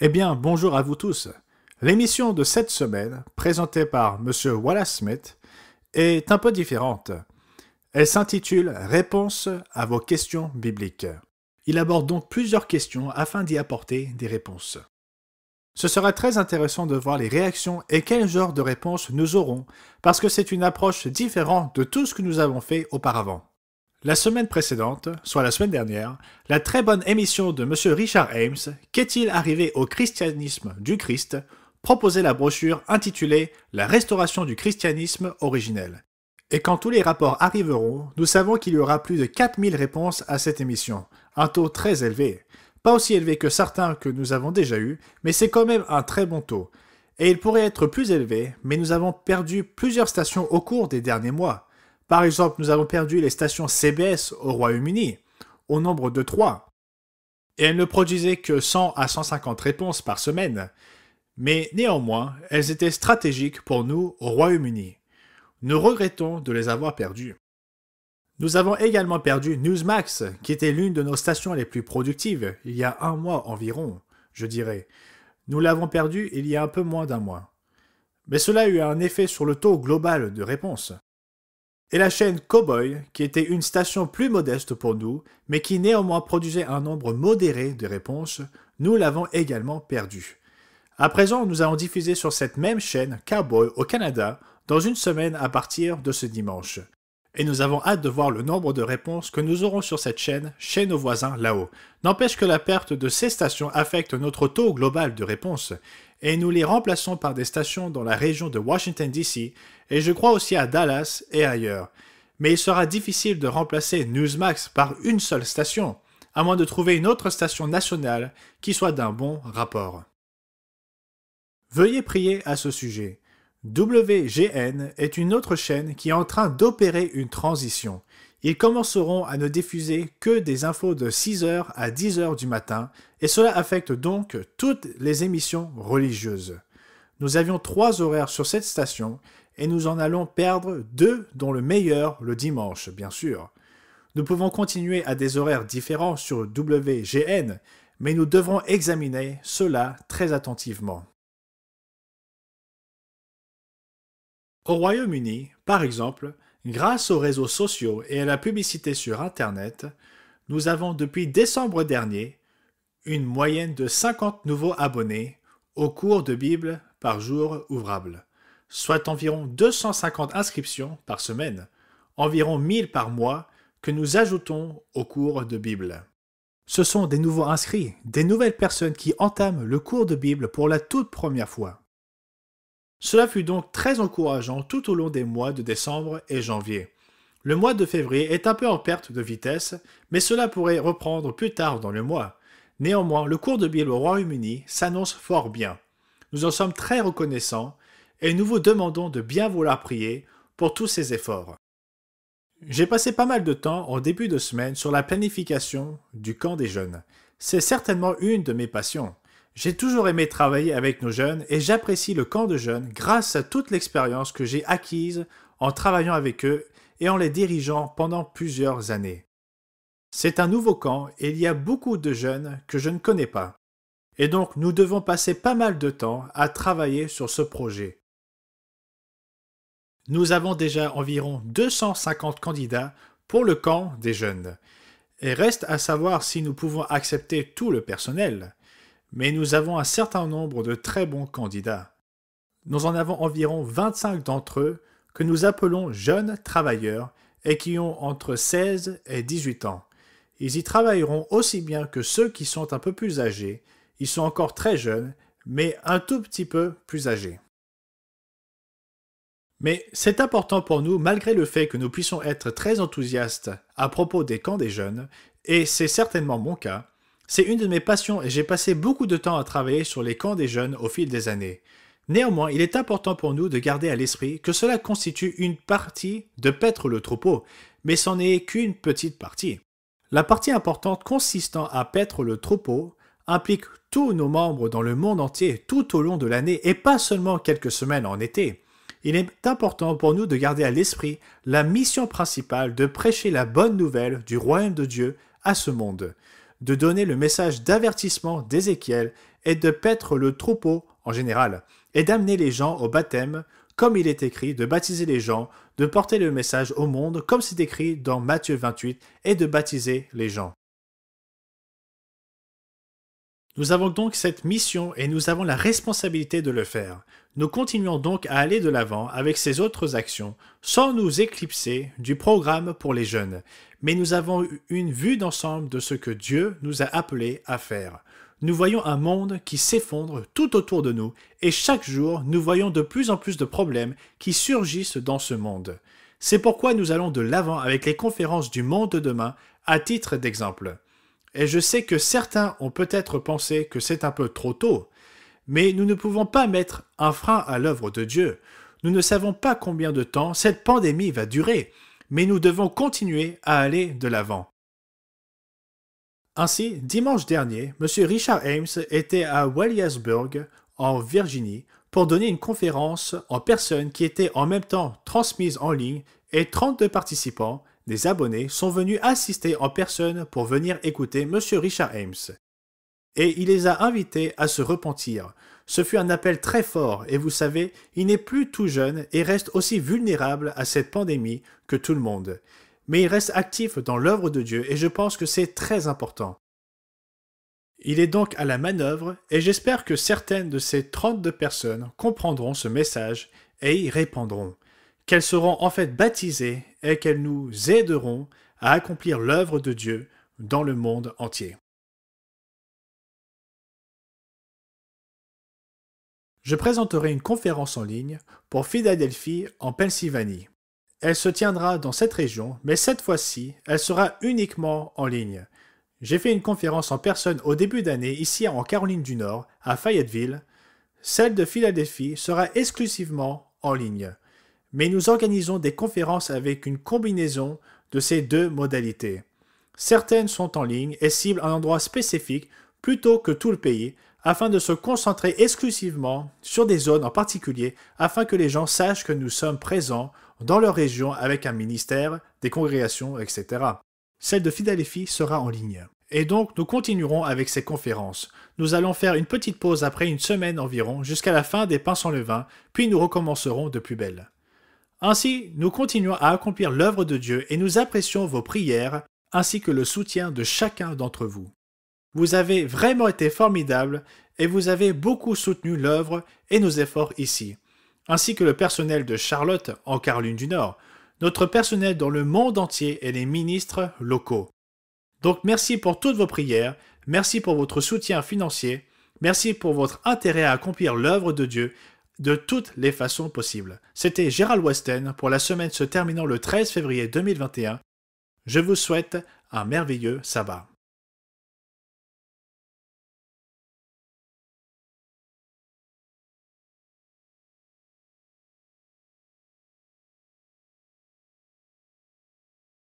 Eh bien, bonjour à vous tous. L'émission de cette semaine, présentée par M. Wallace Smith, est un peu différente. Elle s'intitule « Réponse à vos questions bibliques ». Il aborde donc plusieurs questions afin d'y apporter des réponses. Ce sera très intéressant de voir les réactions et quel genre de réponses nous aurons, parce que c'est une approche différente de tout ce que nous avons fait auparavant. La semaine précédente, soit la semaine dernière, la très bonne émission de M. Richard Ames, Qu'est-il arrivé au christianisme du Christ, proposait la brochure intitulée La restauration du christianisme originel. Et quand tous les rapports arriveront, nous savons qu'il y aura plus de 4000 réponses à cette émission, un taux très élevé. Pas aussi élevé que certains que nous avons déjà eus, mais c'est quand même un très bon taux. Et il pourrait être plus élevé, mais nous avons perdu plusieurs stations au cours des derniers mois. Par exemple, nous avons perdu les stations CBS au Royaume-Uni, au nombre de 3. Et elles ne produisaient que 100 à 150 réponses par semaine. Mais néanmoins, elles étaient stratégiques pour nous au Royaume-Uni. Nous regrettons de les avoir perdues. Nous avons également perdu Newsmax, qui était l'une de nos stations les plus productives, il y a un mois environ, je dirais. Nous l'avons perdue il y a un peu moins d'un mois. Mais cela a eu un effet sur le taux global de réponses. Et la chaîne Cowboy, qui était une station plus modeste pour nous, mais qui néanmoins produisait un nombre modéré de réponses, nous l'avons également perdue. À présent, nous allons diffuser sur cette même chaîne Cowboy au Canada dans une semaine à partir de ce dimanche. Et nous avons hâte de voir le nombre de réponses que nous aurons sur cette chaîne chez nos voisins là-haut. N'empêche que la perte de ces stations affecte notre taux global de réponses, et nous les remplaçons par des stations dans la région de Washington DC, et je crois aussi à Dallas et ailleurs. Mais il sera difficile de remplacer Newsmax par une seule station, à moins de trouver une autre station nationale qui soit d'un bon rapport. Veuillez prier à ce sujet. WGN est une autre chaîne qui est en train d'opérer une transition. Ils commenceront à ne diffuser que des infos de 6h à 10h du matin, et cela affecte donc toutes les émissions religieuses. Nous avions 3 horaires sur cette station, et nous en allons perdre 2, dont le meilleur le dimanche, bien sûr. Nous pouvons continuer à des horaires différents sur WGN, mais nous devrons examiner cela très attentivement. Au Royaume-Uni, par exemple, grâce aux réseaux sociaux et à la publicité sur Internet, nous avons depuis décembre dernier une moyenne de 50 nouveaux abonnés au cours de Bible par jour ouvrable, soit environ 250 inscriptions par semaine, environ 1000 par mois que nous ajoutons au cours de Bible. Ce sont des nouveaux inscrits, des nouvelles personnes qui entament le cours de Bible pour la toute première fois. Cela fut donc très encourageant tout au long des mois de décembre et janvier. Le mois de février est un peu en perte de vitesse, mais cela pourrait reprendre plus tard dans le mois. Néanmoins, le cours de Bible au Royaume-Uni s'annonce fort bien. Nous en sommes très reconnaissants et nous vous demandons de bien vouloir prier pour tous ces efforts. J'ai passé pas mal de temps en début de semaine sur la planification du camp des jeunes. C'est certainement une de mes passions. J'ai toujours aimé travailler avec nos jeunes et j'apprécie le camp de jeunes grâce à toute l'expérience que j'ai acquise en travaillant avec eux et en les dirigeant pendant plusieurs années. C'est un nouveau camp et il y a beaucoup de jeunes que je ne connais pas. Et donc nous devons passer pas mal de temps à travailler sur ce projet. Nous avons déjà environ 250 candidats pour le camp des jeunes. Et reste à savoir si nous pouvons accepter tout le personnel. Mais nous avons un certain nombre de très bons candidats. Nous en avons environ 25 d'entre eux que nous appelons jeunes travailleurs et qui ont entre 16 et 18 ans. Ils y travailleront aussi bien que ceux qui sont un peu plus âgés. Ils sont encore très jeunes, mais un tout petit peu plus âgés. Mais c'est important pour nous malgré le fait que nous puissions être très enthousiastes à propos des camps des jeunes, et c'est certainement mon cas. C'est une de mes passions et j'ai passé beaucoup de temps à travailler sur les camps des jeunes au fil des années. Néanmoins, il est important pour nous de garder à l'esprit que cela constitue une partie de paître le troupeau, mais c'en est qu'une petite partie. La partie importante consistant à paître le troupeau implique tous nos membres dans le monde entier tout au long de l'année et pas seulement quelques semaines en été. Il est important pour nous de garder à l'esprit la mission principale de prêcher la bonne nouvelle du royaume de Dieu à ce monde, de donner le message d'avertissement d'Ézéchiel est de paître le troupeau en général, et d'amener les gens au baptême, comme il est écrit, de baptiser les gens, de porter le message au monde, comme c'est écrit dans Matthieu 28, et de baptiser les gens. Nous avons donc cette mission et nous avons la responsabilité de le faire. Nous continuons donc à aller de l'avant avec ces autres actions, sans nous éclipser du programme pour les jeunes. Mais nous avons une vue d'ensemble de ce que Dieu nous a appelés à faire. Nous voyons un monde qui s'effondre tout autour de nous et chaque jour, nous voyons de plus en plus de problèmes qui surgissent dans ce monde. C'est pourquoi nous allons de l'avant avec les conférences du monde de demain à titre d'exemple. Et je sais que certains ont peut-être pensé que c'est un peu trop tôt, mais nous ne pouvons pas mettre un frein à l'œuvre de Dieu. Nous ne savons pas combien de temps cette pandémie va durer, mais nous devons continuer à aller de l'avant. Ainsi, dimanche dernier, M. Richard Ames était à Waynesburg, en Virginie, pour donner une conférence en personne qui était en même temps transmise en ligne et 32 participants, des abonnés, sont venus assister en personne pour venir écouter M. Richard Ames. Et il les a invités à se repentir. Ce fut un appel très fort et vous savez, il n'est plus tout jeune et reste aussi vulnérable à cette pandémie que tout le monde. Mais il reste actif dans l'œuvre de Dieu et je pense que c'est très important. Il est donc à la manœuvre et j'espère que certaines de ces 32 personnes comprendront ce message et y répondront, qu'elles seront en fait baptisées et qu'elles nous aideront à accomplir l'œuvre de Dieu dans le monde entier. Je présenterai une conférence en ligne pour Philadelphie en Pennsylvanie. Elle se tiendra dans cette région, mais cette fois-ci, elle sera uniquement en ligne. J'ai fait une conférence en personne au début d'année ici en Caroline du Nord, à Fayetteville. Celle de Philadelphie sera exclusivement en ligne. Mais nous organisons des conférences avec une combinaison de ces deux modalités. Certaines sont en ligne et ciblent un endroit spécifique plutôt que tout le pays, afin de se concentrer exclusivement sur des zones en particulier, afin que les gens sachent que nous sommes présents dans leur région avec un ministère, des congrégations, etc. Celle de Philadelphie sera en ligne. Et donc, nous continuerons avec ces conférences. Nous allons faire une petite pause après une semaine environ, jusqu'à la fin des pains sans levain, puis nous recommencerons de plus belle. Ainsi, nous continuons à accomplir l'œuvre de Dieu et nous apprécions vos prières, ainsi que le soutien de chacun d'entre vous. Vous avez vraiment été formidables et vous avez beaucoup soutenu l'œuvre et nos efforts ici, ainsi que le personnel de Charlotte en Caroline du Nord, notre personnel dans le monde entier et les ministres locaux. Donc merci pour toutes vos prières, merci pour votre soutien financier, merci pour votre intérêt à accomplir l'œuvre de Dieu de toutes les façons possibles. C'était Gérald Weston pour la semaine se terminant le 13 février 2021. Je vous souhaite un merveilleux sabbat.